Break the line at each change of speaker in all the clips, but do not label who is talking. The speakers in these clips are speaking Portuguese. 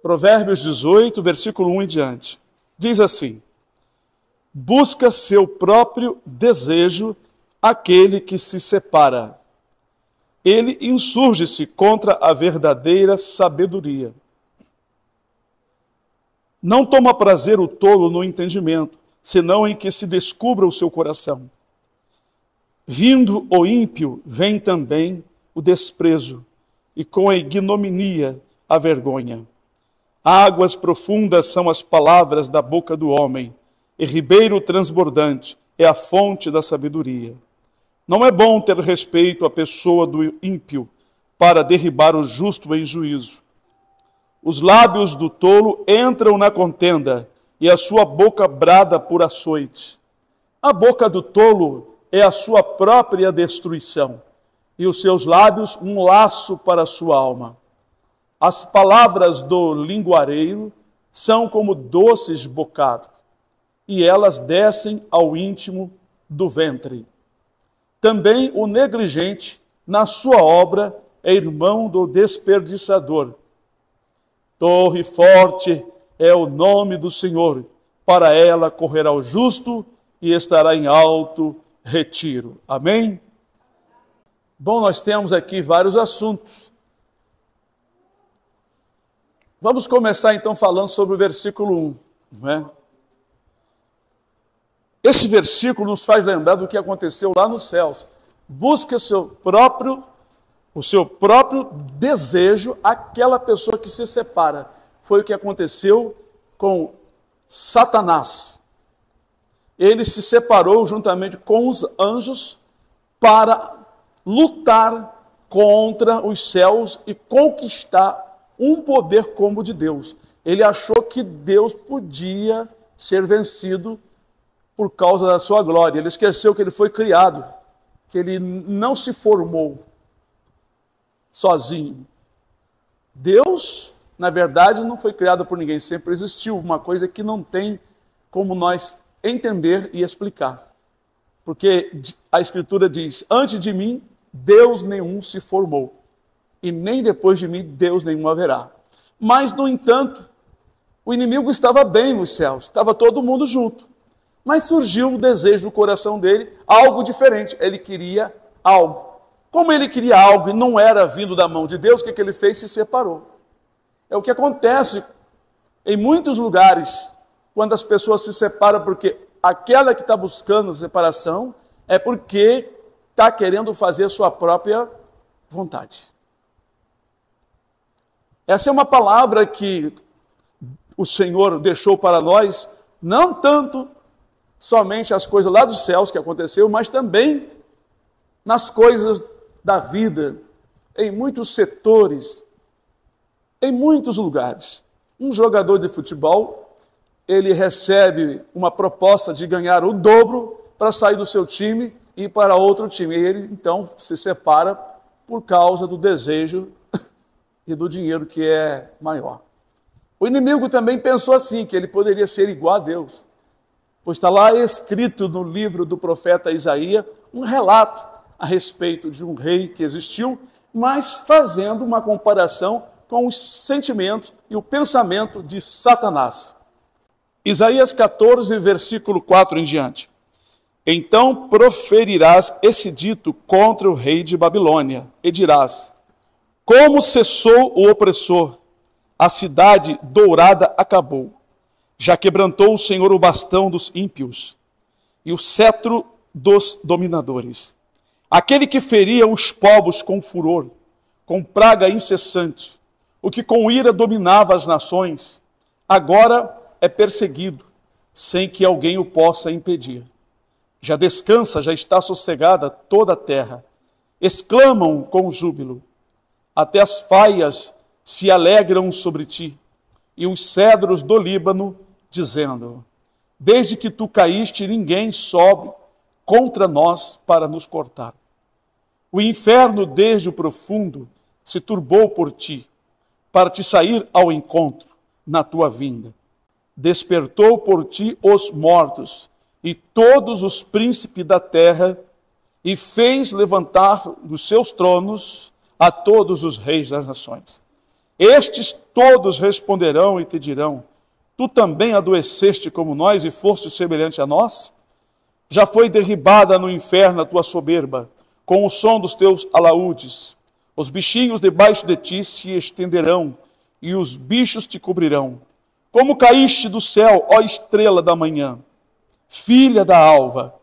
Provérbios 18, versículo 1 em diante. Diz assim: busca seu próprio desejo aquele que se separa. Ele insurge-se contra a verdadeira sabedoria. Não toma prazer o tolo no entendimento, senão em que se descubra o seu coração. Vindo o ímpio, vem também o desprezo, e com a ignominia a vergonha. Águas profundas são as palavras da boca do homem, e ribeiro transbordante é a fonte da sabedoria. Não é bom ter respeito à pessoa do ímpio, para derribar o justo em juízo. Os lábios do tolo entram na contenda, e a sua boca brada por açoite. A boca do tolo é a sua própria destruição, e os seus lábios um laço para a sua alma. As palavras do linguareiro são como doces bocados, e elas descem ao íntimo do ventre. Também o negligente, na sua obra, é irmão do desperdiçador. Torre forte é o nome do Senhor, para ela correrá o justo e estará em alto retiro. Amém? Bom, nós temos aqui vários assuntos. Vamos começar então falando sobre o versículo 1, não é? Esse versículo nos faz lembrar do que aconteceu lá nos céus. Busca o seu próprio desejo, aquela pessoa que se separa. Foi o que aconteceu com Satanás. Ele se separou juntamente com os anjos para lutar contra os céus e conquistar um poder como o de Deus. Ele achou que Deus podia ser vencido por causa da sua glória. Ele esqueceu que ele foi criado, que ele não se formou sozinho. Deus, na verdade, não foi criado por ninguém, sempre existiu, uma coisa que não tem como nós entender e explicar. Porque a Escritura diz, antes de mim, Deus nenhum se formou, e nem depois de mim, Deus nenhum haverá. Mas, no entanto, o inimigo estava bem nos céus, estava todo mundo junto. Mas surgiu o desejo do coração dele, algo diferente. Ele queria algo. Como ele queria algo e não era vindo da mão de Deus, o que ele fez? Se separou. É o que acontece em muitos lugares, quando as pessoas se separam, porque aquela que está buscando a separação é porque está querendo fazer a sua própria vontade. Essa é uma palavra que o Senhor deixou para nós, não tanto somente as coisas lá dos céus que aconteceu, mas também nas coisas da vida, em muitos setores, em muitos lugares. Um jogador de futebol, ele recebe uma proposta de ganhar o dobro para sair do seu time e ir para outro time. E ele, então, se separa por causa do desejo e do dinheiro que é maior. O inimigo também pensou assim, que ele poderia ser igual a Deus. Pois está lá escrito no livro do profeta Isaías um relato a respeito de um rei que existiu, mas fazendo uma comparação com os sentimentos e o pensamento de Satanás. Isaías 14, versículo 4 em diante. Então proferirás esse dito contra o rei de Babilônia, e dirás, como cessou o opressor, a cidade dourada acabou. Já quebrantou o Senhor o bastão dos ímpios e o cetro dos dominadores. Aquele que feria os povos com furor, com praga incessante, o que com ira dominava as nações, agora é perseguido, sem que alguém o possa impedir. Já descansa, já está sossegada toda a terra. Exclamam com júbilo. Até as faias se alegram sobre ti, e os cedros do Líbano, dizendo, desde que tu caíste, ninguém sobe contra nós para nos cortar. O inferno, desde o profundo, se turbou por ti, para te sair ao encontro na tua vinda. Despertou por ti os mortos e todos os príncipes da terra, e fez levantar dos seus tronos a todos os reis das nações. Estes todos responderão e te dirão: tu também adoeceste como nós e foste semelhante a nós? Já foi derribada no inferno a tua soberba, com o som dos teus alaúdes. Os bichinhos debaixo de ti se estenderão, e os bichos te cobrirão. Como caíste do céu, ó estrela da manhã, filha da alva,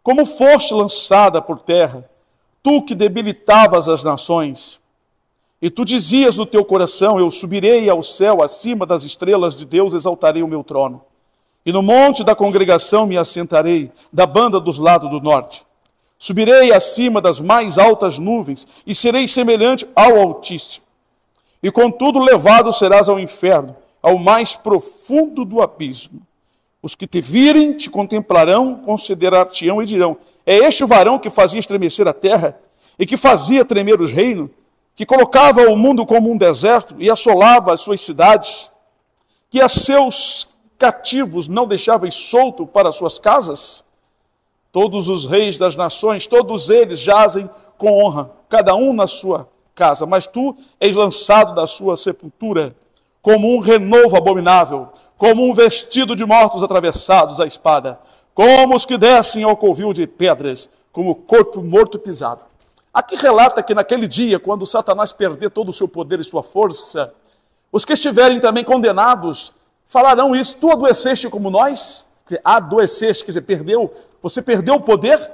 como foste lançada por terra, tu que debilitavas as nações. E tu dizias no teu coração: eu subirei ao céu, acima das estrelas de Deus exaltarei o meu trono. E no monte da congregação me assentarei, da banda dos lados do norte. Subirei acima das mais altas nuvens, e serei semelhante ao Altíssimo. E contudo levado serás ao inferno, ao mais profundo do abismo. Os que te virem te contemplarão, considerar-te-ão e dirão: é este o varão que fazia estremecer a terra, e que fazia tremer os reinos, que colocava o mundo como um deserto e assolava as suas cidades, que a seus cativos não deixava solto para as suas casas? Todos os reis das nações, todos eles jazem com honra, cada um na sua casa, mas tu és lançado da sua sepultura, como um renovo abominável, como um vestido de mortos atravessados à espada, como os que descem ao covil de pedras, como corpo morto pisado. Aqui relata que naquele dia, quando Satanás perder todo o seu poder e sua força, os que estiverem também condenados falarão isso: tu adoeceste como nós? Adoeceste, quer dizer, você perdeu o poder,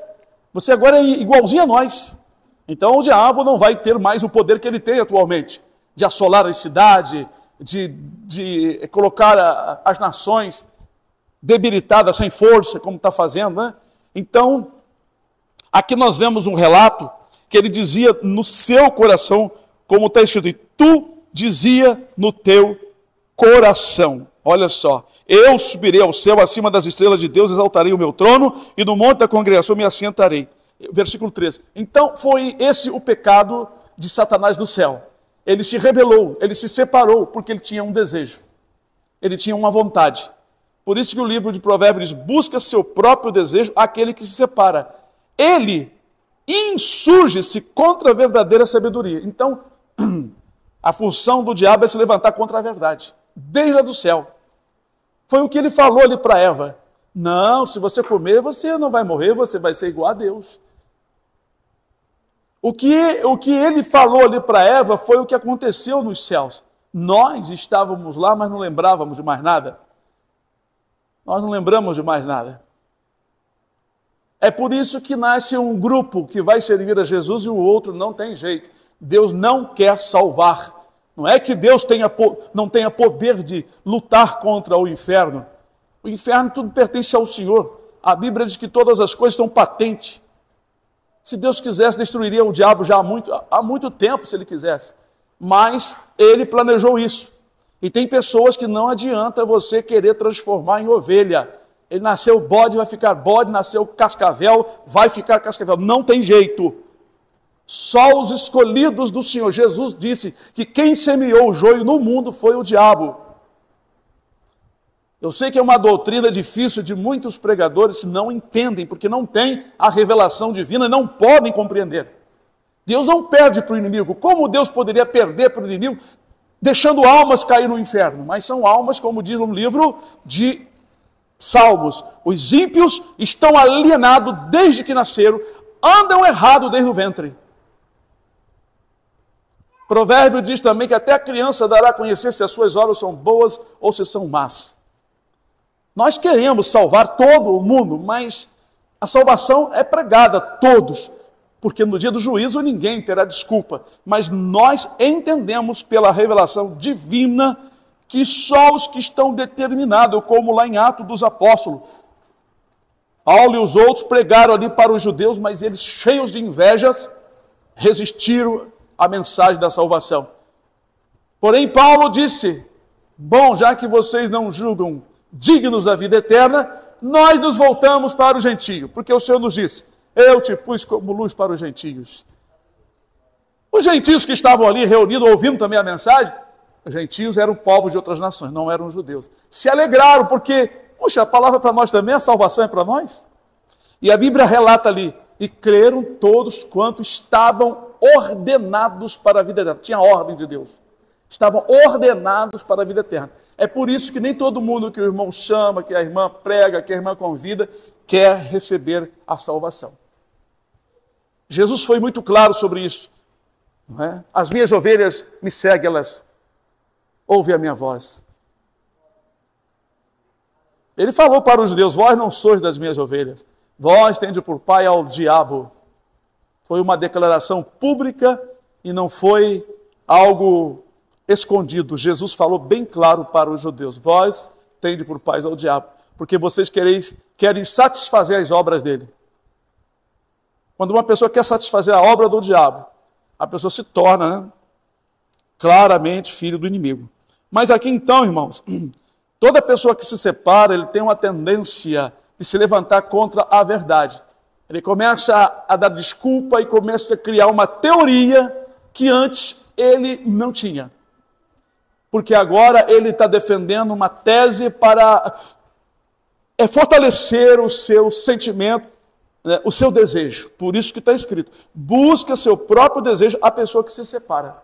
você agora é igualzinho a nós. Então o diabo não vai ter mais o poder que ele tem atualmente, de assolar a cidade, de colocar as nações debilitadas, sem força, como está fazendo, né? Então, aqui nós vemos um relato que ele dizia no seu coração, como está escrito: e tu dizia no teu coração. Olha só: eu subirei ao céu, acima das estrelas de Deus, exaltarei o meu trono, e no monte da congregação me assentarei. Versículo 13. Então foi esse o pecado de Satanás no céu. Ele se rebelou, ele se separou, porque ele tinha um desejo, ele tinha uma vontade. Por isso que o livro de Provérbios diz: busca seu próprio desejo aquele que se separa. Ele insurge-se contra a verdadeira sabedoria. Então, a função do diabo é se levantar contra a verdade, desde lá do céu. Foi o que ele falou ali para Eva: não, se você comer, você não vai morrer, você vai ser igual a Deus. O que ele falou ali para Eva foi o que aconteceu nos céus. Nós estávamos lá, mas não lembrávamos de mais nada. Nós não lembramos de mais nada. É por isso que nasce um grupo que vai servir a Jesus e o outro não tem jeito. Deus não quer salvar. Não é que Deus não tenha poder de lutar contra o inferno. O inferno tudo pertence ao Senhor. A Bíblia diz que todas as coisas estão patentes. Se Deus quisesse, destruiria o diabo já há muito tempo, se ele quisesse. Mas ele planejou isso. E tem pessoas que não adianta você querer transformar em ovelha. Ele nasceu bode, vai ficar bode, nasceu cascavel, vai ficar cascavel. Não tem jeito. Só os escolhidos do Senhor. Jesus disse que quem semeou o joio no mundo foi o diabo. Eu sei que é uma doutrina difícil de muitos pregadores que não entendem, porque não têm a revelação divina e não podem compreender. Deus não perde para o inimigo. Como Deus poderia perder para o inimigo, deixando almas cair no inferno? Mas são almas, como diz no livro de Salmos: os ímpios estão alienados desde que nasceram, andam errado desde o ventre. Provérbio diz também que até a criança dará a conhecer se as suas obras são boas ou se são más. Nós queremos salvar todo o mundo, mas a salvação é pregada a todos, porque no dia do juízo ninguém terá desculpa. Mas nós entendemos pela revelação divina que só os que estão determinados, como lá em Atos dos Apóstolos, Paulo e os outros pregaram ali para os judeus, mas eles, cheios de invejas, resistiram à mensagem da salvação. Porém, Paulo disse: bom, já que vocês não julgam dignos da vida eterna, nós nos voltamos para os gentios, porque o Senhor nos disse: eu te pus como luz para os gentios. Os gentios que estavam ali reunidos, ouvindo também a mensagem, os gentios eram povos de outras nações, não eram judeus. Se alegraram, porque, puxa, a palavra para nós também, a salvação é para nós. E a Bíblia relata ali: e creram todos quanto estavam ordenados para a vida eterna. Tinha a ordem de Deus. estavam ordenados para a vida eterna. É por isso que nem todo mundo que o irmão chama, que a irmã prega, que a irmã convida, quer receber a salvação. Jesus foi muito claro sobre isso. Não é? As minhas ovelhas me seguem, elas ouvem a minha voz. Ele falou para os judeus: vós não sois das minhas ovelhas, vós tendes por pai ao diabo. Foi uma declaração pública e não foi algo escondido. Jesus falou bem claro para os judeus: vós tendes por pais ao diabo, porque vocês querem satisfazer as obras dele. Quando uma pessoa quer satisfazer a obra do diabo, a pessoa se torna, né, claramente filho do inimigo. Mas aqui então, irmãos, toda pessoa que se separa, ele tem uma tendência de se levantar contra a verdade. Ele começa a dar desculpa e começa a criar uma teoria que antes ele não tinha. Porque agora ele está defendendo uma tese para fortalecer o seu sentimento, né, o seu desejo. Por isso que está escrito: busca seu próprio desejo a pessoa que se separa.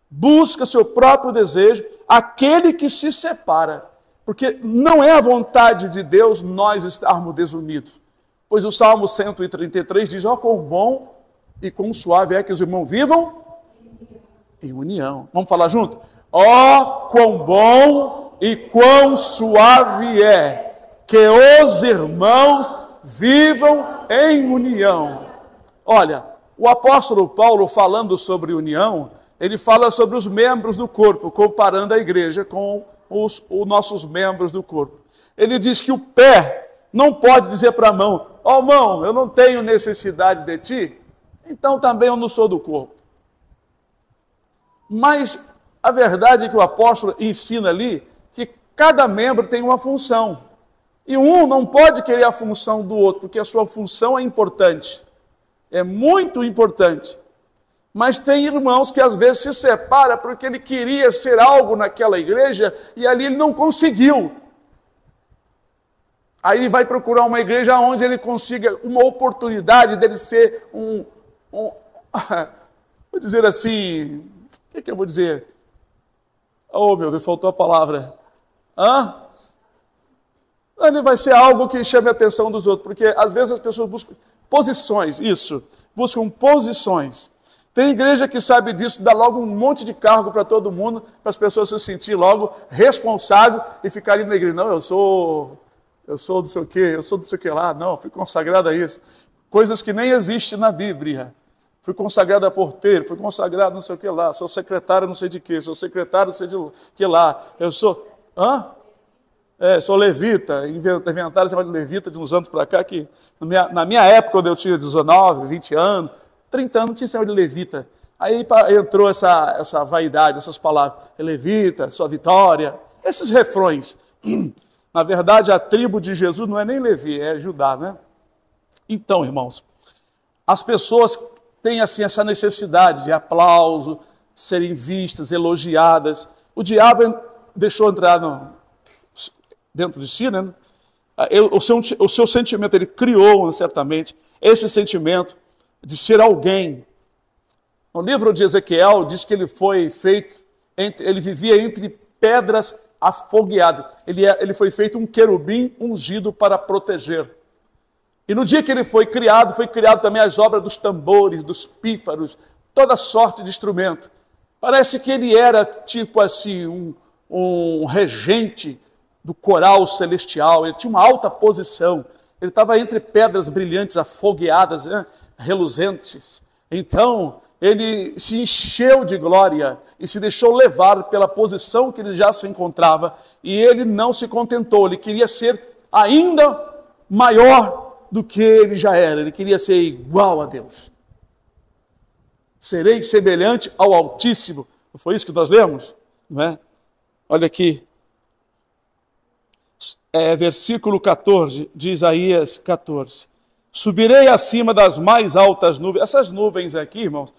Busca seu próprio desejo aquele que se separa. Porque não é a vontade de Deus nós estarmos desunidos. Pois o Salmo 133 diz: ó, quão bom e quão suave é que os irmãos vivam em união. Vamos falar junto? Ó, quão bom e quão suave é que os irmãos vivam em união. Olha, o apóstolo Paulo, falando sobre união, ele fala sobre os membros do corpo, comparando a igreja com os nossos membros do corpo. Ele diz que o pé não pode dizer para a mão: ó, mão, eu não tenho necessidade de ti, então também eu não sou do corpo. Mas a verdade é que o apóstolo ensina ali que cada membro tem uma função. E um não pode querer a função do outro, porque a sua função é importante. É muito importante. Mas tem irmãos que às vezes se separam porque ele queria ser algo naquela igreja e ali ele não conseguiu. Aí ele vai procurar uma igreja onde ele consiga uma oportunidade dele ser vou dizer assim, o que eu vou dizer? Oh, meu Deus, faltou a palavra. Ele vai ser algo que chame a atenção dos outros, porque às vezes as pessoas buscam posições, buscam posições. Tem igreja que sabe disso, dá logo um monte de cargo para todo mundo, para as pessoas se sentirem logo responsável e ficarem na igreja. Não, eu sou do sei o quê, eu sou do sei o que lá, não, fui consagrado a isso. Coisas que nem existem na Bíblia. Fui consagrado a porteiro, fui consagrado não sei o que lá, sou secretário não sei de quê, sou secretário não sei de que lá, eu sou... sou levita, inventaram esse negócio de levita de uns anos para cá, que na minha época, quando eu tinha 19, 20 anos, 30 anos, não tinha esse negócio de levita. Aí entrou essa vaidade, essas palavras, levita, sua vitória, esses refrões. Na verdade, a tribo de Jesus não é nem Levi, é Judá, né? Então, irmãos, as pessoas têm assim essa necessidade de aplauso, serem vistas, elogiadas. O diabo deixou entrar dentro de si, né? O seu sentimento, ele criou certamente esse sentimento de ser alguém. No livro de Ezequiel diz que ele foi feito, ele vivia entre pedras afogueadas. Ele foi feito um querubim ungido para proteger. E no dia que ele foi criado também as obras dos tambores, dos pífaros, toda sorte de instrumento. Parece que ele era tipo assim, um regente do coral celestial, ele tinha uma alta posição, ele estava entre pedras brilhantes, afogueadas, né, reluzentes. Então, ele se encheu de glória e se deixou levar pela posição que ele já se encontrava, e ele não se contentou, ele queria ser ainda maior do que ele já era, ele queria ser igual a Deus. Serei semelhante ao Altíssimo. Não foi isso que nós lemos? Não é? Olha aqui. Versículo 14 de Isaías 14. Subirei acima das mais altas nuvens. Essas nuvens aqui, irmãos,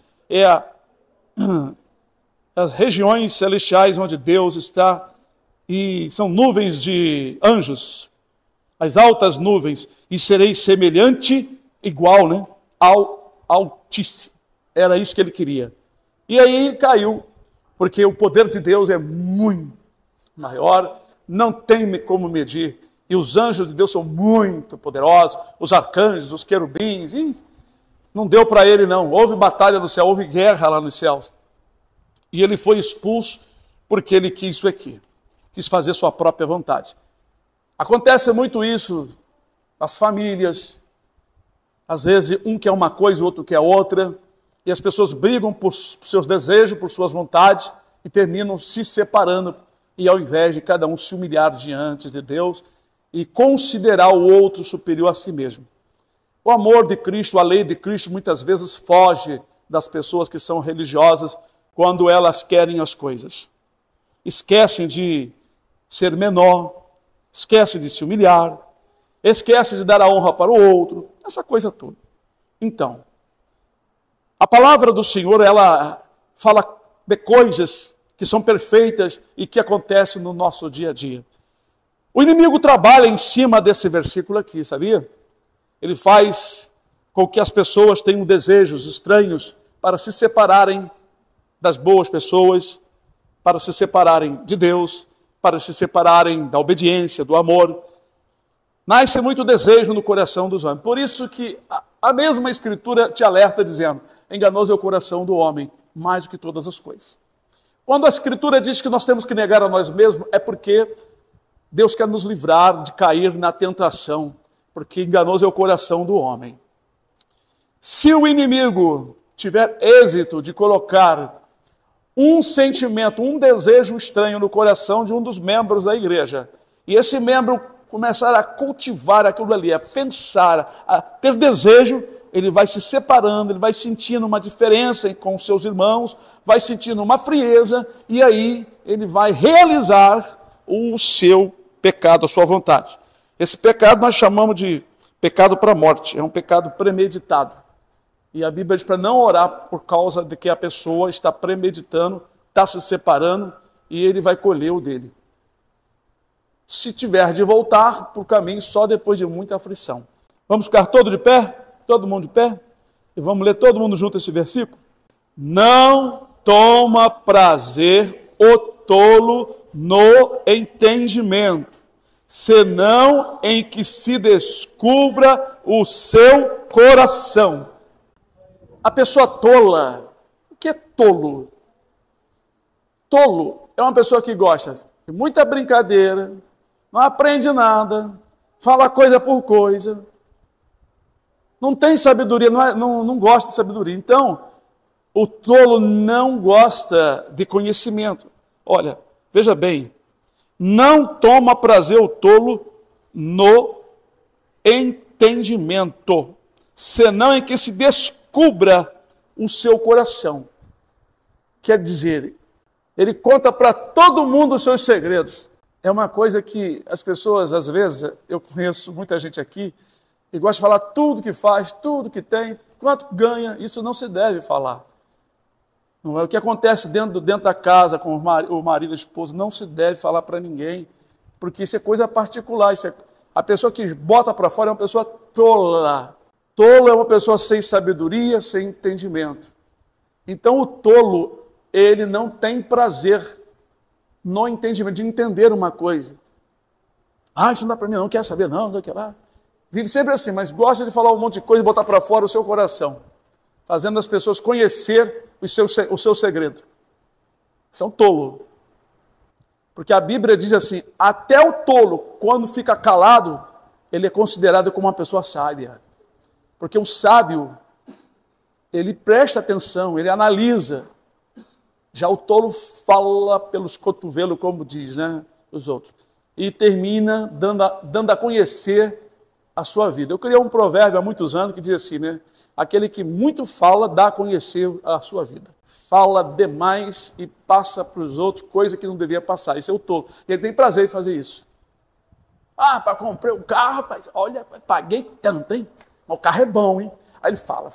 as regiões celestiais onde Deus está, e são nuvens de anjos, as altas nuvens, e serei semelhante, igual, né, ao Altíssimo. Era isso que ele queria. E aí ele caiu, porque o poder de Deus é muito maior, não tem como medir. E os anjos de Deus são muito poderosos, os arcanjos, os querubins, e não deu para ele não. Houve batalha no céu, houve guerra lá nos céus. E ele foi expulso porque ele quis isso aqui, quis fazer sua própria vontade. Acontece muito isso nas famílias, às vezes um quer uma coisa, o outro quer outra, e as pessoas brigam por seus desejos, por suas vontades, e terminam se separando, e ao invés de cada um se humilhar diante de Deus e considerar o outro superior a si mesmo. O amor de Cristo, a lei de Cristo, muitas vezes foge das pessoas que são religiosas quando elas querem as coisas. Esquecem de ser menor, esquecem de se humilhar, esquecem de dar a honra para o outro, essa coisa toda. Então, a palavra do Senhor, ela fala de coisas que são perfeitas e que acontecem no nosso dia a dia. O inimigo trabalha em cima desse versículo aqui, sabia? Ele faz com que as pessoas tenham desejos estranhos para se separarem das boas pessoas, para se separarem de Deus, para se separarem da obediência, do amor. Nasce muito desejo no coração dos homens. Por isso que a mesma Escritura te alerta dizendo: enganoso é o coração do homem, mais do que todas as coisas. Quando a Escritura diz que nós temos que negar a nós mesmos, é porque Deus quer nos livrar de cair na tentação, porque enganoso é o coração do homem. Se o inimigo tiver êxito de colocar um sentimento, um desejo estranho no coração de um dos membros da igreja, e esse membro começar a cultivar aquilo ali, a pensar, a ter desejo, ele vai se separando, ele vai sentindo uma diferença com os seus irmãos, vai sentindo uma frieza, e aí ele vai realizar o seu pecado, a sua vontade. Esse pecado nós chamamos de pecado para a morte, é um pecado premeditado. E a Bíblia diz para não orar por causa de que a pessoa está premeditando, está se separando, e ele vai colher o dele. Se tiver de voltar para o caminho só depois de muita aflição. Vamos ficar todos de pé? Todo mundo de pé? E vamos ler todo mundo junto esse versículo? Não toma prazer o tolo no entendimento, senão em que se descubra o seu coração. A pessoa tola, o que é tolo? Tolo é uma pessoa que gosta de muita brincadeira, não aprende nada, fala coisa por coisa, não tem sabedoria, não gosta de sabedoria. Então, o tolo não gosta de conhecimento. Olha, veja bem, não toma prazer o tolo no entendimento, senão em que se descubra o seu coração. Quer dizer, ele conta para todo mundo os seus segredos. É uma coisa que as pessoas, às vezes, eu conheço muita gente aqui, e gosta de falar tudo que faz, tudo que tem, quanto ganha, isso não se deve falar. Não é o que acontece dentro da casa com o marido e a esposa, não se deve falar para ninguém, porque isso é coisa particular. A pessoa que bota para fora é uma pessoa tola. Tolo é uma pessoa sem sabedoria, sem entendimento. Então o tolo, ele não tem prazer no entendimento, de entender uma coisa. Isso não dá para mim, não quero saber, não sei o que lá. Vive sempre assim, mas gosta de falar um monte de coisa e botar para fora o seu coração, fazendo as pessoas conhecer o seu segredo. Isso é um tolo. Porque a Bíblia diz assim, até o tolo, quando fica calado, ele é considerado como uma pessoa sábia. Porque o sábio, ele presta atenção, ele analisa. Já o tolo fala pelos cotovelos, como diz, né, os outros. E termina dando a conhecer a sua vida. Eu criei um provérbio há muitos anos que diz assim, né? Aquele que muito fala, dá a conhecer a sua vida. Fala demais e passa para os outros coisa que não devia passar. Isso é o tolo. Ele tem prazer em fazer isso. Para comprar um carro, rapaz, olha, paguei tanto, hein? O carro é bom, hein? Aí ele fala,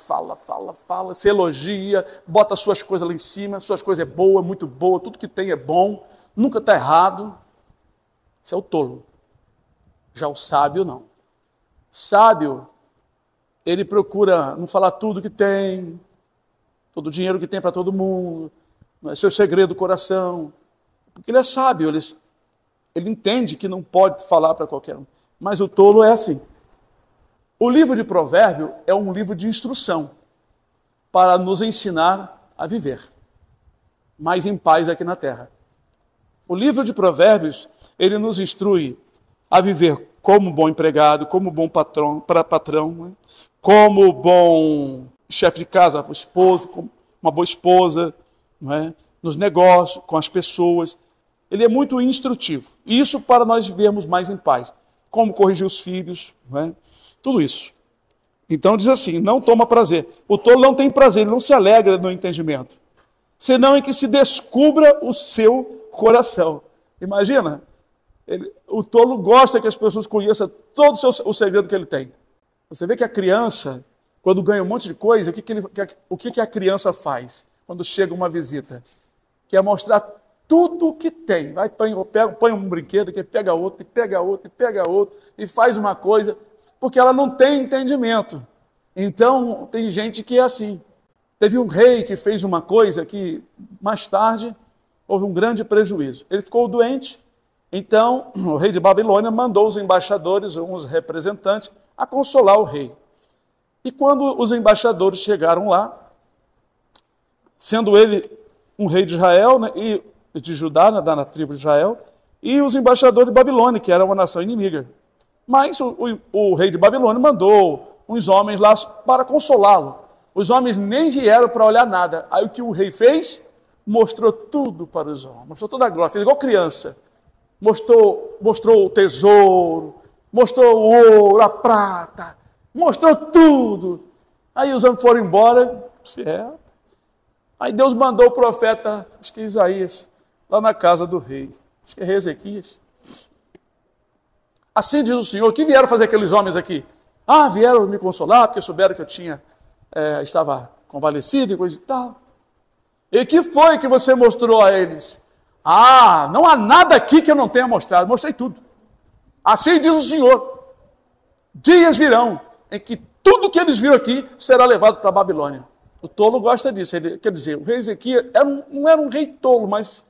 se elogia, bota suas coisas lá em cima, suas coisas é boa, muito boa, tudo que tem é bom, nunca está errado. Isso é o tolo. Já o sábio, não. Sábio, ele procura não falar tudo que tem, todo o dinheiro que tem para todo mundo, não é seu segredo do coração, porque ele é sábio, ele entende que não pode falar para qualquer um. Mas o tolo é assim. O livro de Provérbio é um livro de instrução para nos ensinar a viver mais em paz aqui na terra. O livro de Provérbios, ele nos instrui a viver como bom empregado, como bom patrão, né? Como bom chefe de casa, esposo, como uma boa esposa, não é? Nos negócios, com as pessoas. Ele é muito instrutivo. Isso para nós vivermos mais em paz. Como corrigir os filhos, não é? Tudo isso. Então diz assim, não toma prazer. O tolo não tem prazer, ele não se alegra no entendimento. Senão em que se descubra o seu coração. Imagina, o tolo gosta que as pessoas conheçam todo o segredo que ele tem. Você vê que a criança, quando ganha um monte de coisa, o que a criança faz quando chega uma visita? Quer mostrar tudo o que tem. Vai, põe um brinquedo, que pega outro, e pega outro, e pega outro, e faz uma coisa, porque ela não tem entendimento. Então, tem gente que é assim. Teve um rei que fez uma coisa que, mais tarde, houve um grande prejuízo. Ele ficou doente, então o rei de Babilônia mandou os embaixadores, uns representantes, a consolar o rei. E quando os embaixadores chegaram lá, sendo ele um rei de Israel, né, e de Judá, na tribo de Israel, e os embaixadores de Babilônia, que era uma nação inimiga. Mas o rei de Babilônia mandou uns homens lá para consolá-lo. Os homens nem vieram para olhar nada. Aí o que o rei fez? Mostrou tudo para os homens. Mostrou toda a glória. Fez igual criança. Mostrou o tesouro, mostrou o ouro, a prata, mostrou tudo. Aí os homens foram embora. Aí Deus mandou o profeta, acho que Isaías, lá na casa do rei. Acho que é Ezequias. Assim diz o Senhor, o que vieram fazer aqueles homens aqui? Ah, vieram me consolar, porque souberam que eu estava convalescido e coisa e tal. E que foi que você mostrou a eles? Ah, não há nada aqui que eu não tenha mostrado. Mostrei tudo. Assim diz o Senhor. Dias virão em que tudo que eles viram aqui será levado para a Babilônia. O tolo gosta disso. Quer dizer, o rei Ezequias não era um rei tolo, mas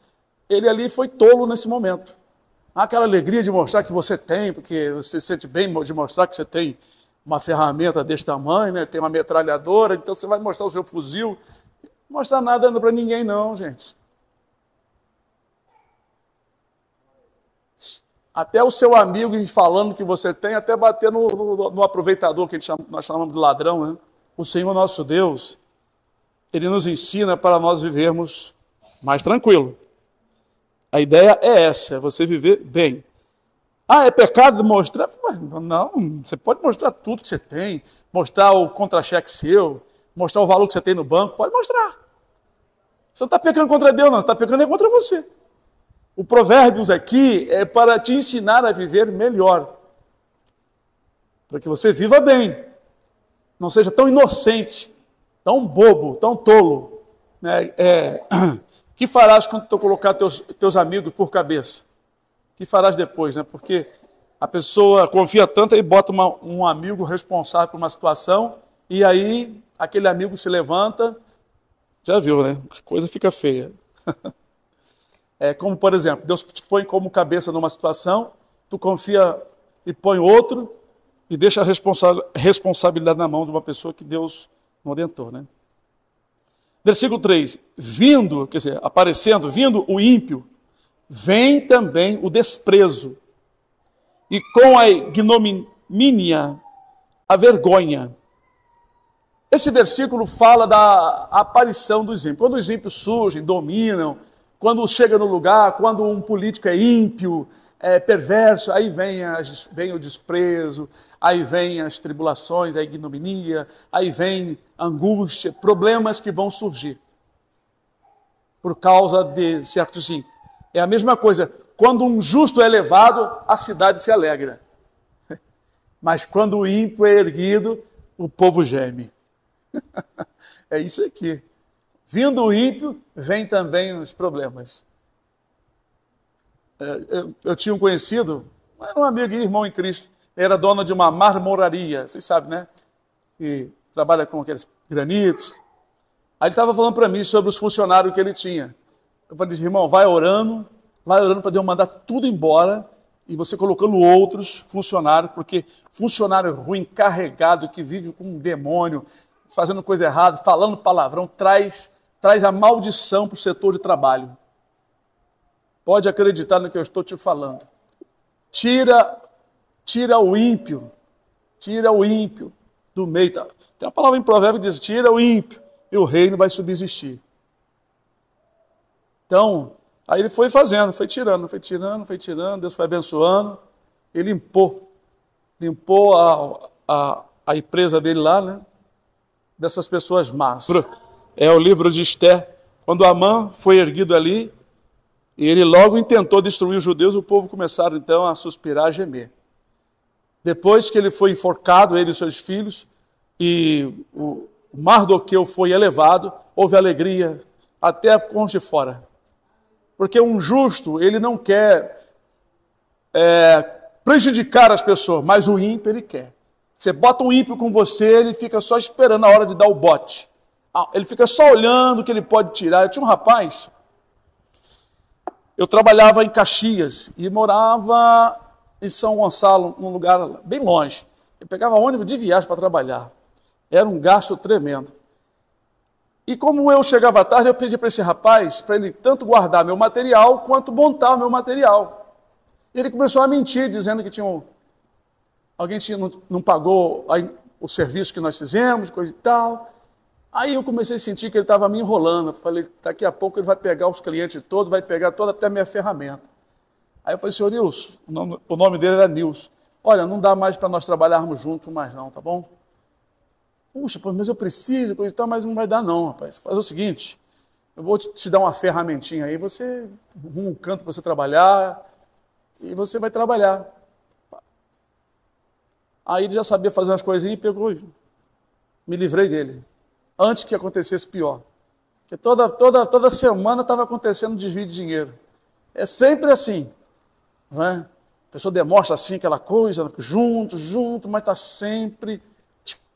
ele ali foi tolo nesse momento. Há aquela alegria de mostrar que você tem, porque você se sente bem de mostrar que você tem uma ferramenta desse tamanho, né? Tem uma metralhadora, então você vai mostrar o seu fuzil. Não mostrar nada para ninguém não, gente. Até o seu amigo falando que você tem, até bater no aproveitador, que nós chamamos de ladrão, né? O Senhor nosso Deus, Ele nos ensina para nós vivermos mais tranquilo. A ideia é essa, é você viver bem. Ah, é pecado mostrar? Não, você pode mostrar tudo que você tem, mostrar o contra-cheque seu, mostrar o valor que você tem no banco, pode mostrar. Você não está pecando contra Deus, não, você está pecando contra você. O Provérbios aqui é para te ensinar a viver melhor, para que você viva bem, não seja tão inocente, tão bobo, tão tolo. Né? Que farás quando tu colocar teus amigos por cabeça? Que farás depois, né? Porque a pessoa confia tanto e bota um amigo responsável por uma situação e aí aquele amigo se levanta, já viu, né? A coisa fica feia. É como, por exemplo, Deus te põe como cabeça numa situação, tu confia e põe outro e deixa a responsabilidade na mão de uma pessoa que Deus não orientou, né? Versículo 3, vindo o ímpio, vem também o desprezo, e com a ignomínia, a vergonha. Esse versículo fala da aparição dos ímpios. Quando os ímpios surgem, dominam, quando chega no lugar, quando um político é ímpio, é perverso, aí vem o desprezo, aí vem as tribulações, a ignominia, aí vem a angústia, problemas que vão surgir por causa de certos ímpios. É a mesma coisa, quando um justo é levado, a cidade se alegra. Mas quando o ímpio é erguido, o povo geme. É isso aqui. Vindo o ímpio, vem também os problemas. Eu tinha um conhecido, um amigo e irmão em Cristo, era dono de uma marmoraria, vocês sabem, né? Que trabalha com aqueles granitos. Aí ele estava falando para mim sobre os funcionários que ele tinha. Eu falei assim, irmão, vai orando para Deus mandar tudo embora e você colocando outros funcionários, porque funcionário ruim, carregado, que vive com um demônio, fazendo coisa errada, falando palavrão, traz a maldição para o setor de trabalho. Pode acreditar no que eu estou te falando. Tira o ímpio do meio. Tem uma palavra em provérbio que diz, tira o ímpio e o reino vai subsistir. Então, aí ele foi fazendo, foi tirando, Deus foi abençoando, ele limpou a empresa dele lá, né? Dessas pessoas más. É o livro de Esther, quando Amã foi erguido ali, e ele logo intentou destruir os judeus, o povo começaram então a suspirar, a gemer. Depois que ele foi enforcado, ele e seus filhos, e o Mardoqueu foi elevado, houve alegria até ponte de fora. Porque um justo, ele não quer prejudicar as pessoas, mas o ímpio ele quer. Você bota um ímpio com você, ele fica só esperando a hora de dar o bote. Ele fica só olhando o que ele pode tirar. Eu tinha um rapaz, eu trabalhava em Caxias e morava em São Gonçalo, num lugar bem longe. Eu pegava ônibus de viagem para trabalhar. Era um gasto tremendo. E como eu chegava à tarde, eu pedi para esse rapaz, para ele tanto guardar meu material, quanto montar o meu material. E ele começou a mentir, dizendo que alguém não pagou o serviço que nós fizemos, coisa e tal. Aí eu comecei a sentir que ele estava me enrolando. Eu falei, daqui a pouco ele vai pegar os clientes todos, vai pegar toda até a minha ferramenta. Aí eu falei, senhor Nilson, o nome dele era Nilson. Olha, não dá mais para nós trabalharmos juntos mais não, tá bom? Puxa, mas eu preciso, coisa e tal, mas não vai dar não, rapaz. Faz o seguinte, eu vou te dar uma ferramentinha aí, você arruma um canto para você trabalhar e você vai trabalhar. Aí ele já sabia fazer umas coisinhas e pegou e me livrei dele. Antes que acontecesse pior. Porque toda semana estava acontecendo desvio de dinheiro. É sempre assim. Não é? A pessoa demonstra assim aquela coisa, junto, mas está sempre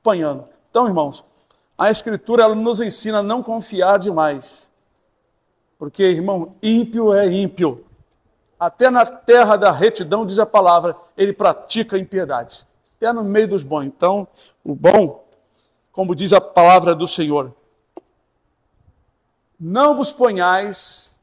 apanhando. Então, irmãos, a Escritura ela nos ensina a não confiar demais. Porque, irmão, ímpio é ímpio. Até na terra da retidão, diz a palavra, ele pratica impiedade. Até no meio dos bons. Então, o bom, como diz a palavra do Senhor, não vos ponhais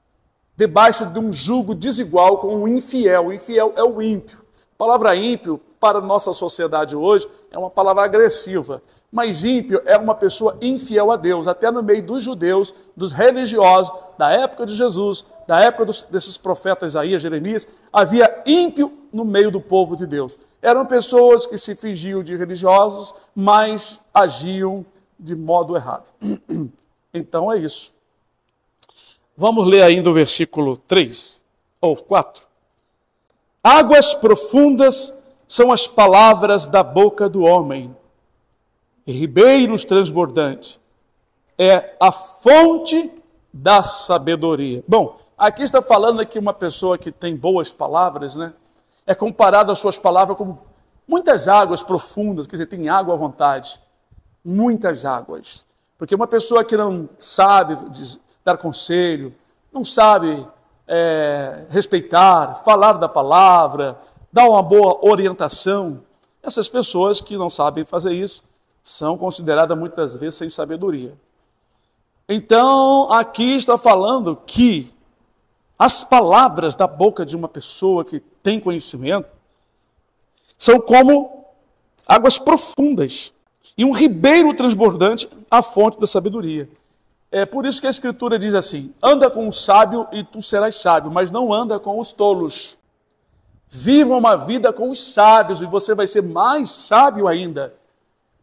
debaixo de um jugo desigual com o infiel. O infiel é o ímpio. A palavra ímpio, para a nossa sociedade hoje, é uma palavra agressiva. Mas ímpio é uma pessoa infiel a Deus. Até no meio dos judeus, dos religiosos, da época de Jesus, da época desses profetas Isaías, Jeremias, havia ímpio no meio do povo de Deus. Eram pessoas que se fingiam de religiosos, mas agiam de modo errado. Então é isso. Vamos ler ainda o versículo 3 ou 4. Águas profundas são as palavras da boca do homem, e ribeiros transbordantes é a fonte da sabedoria. Bom, aqui está falando que uma pessoa que tem boas palavras, né? É comparado às suas palavras como muitas águas profundas, quer dizer, tem água à vontade. Muitas águas. Porque uma pessoa que não sabe dar conselho, não sabe respeitar, falar da palavra, dar uma boa orientação, essas pessoas que não sabem fazer isso, são consideradas muitas vezes sem sabedoria. Então, aqui está falando que as palavras da boca de uma pessoa que tem conhecimento são como águas profundas e um ribeiro transbordante à fonte da sabedoria. É por isso que a Escritura diz assim, anda com o sábio e tu serás sábio, mas não anda com os tolos. Viva uma vida com os sábios e você vai ser mais sábio ainda.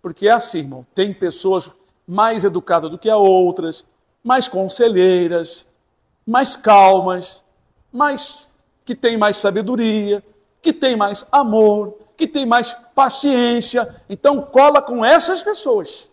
Porque é assim, irmão, tem pessoas mais educadas do que as outras, mais conselheiras, mais calmas, que têm mais sabedoria, que têm mais amor, que têm mais paciência. Então, cola com essas pessoas.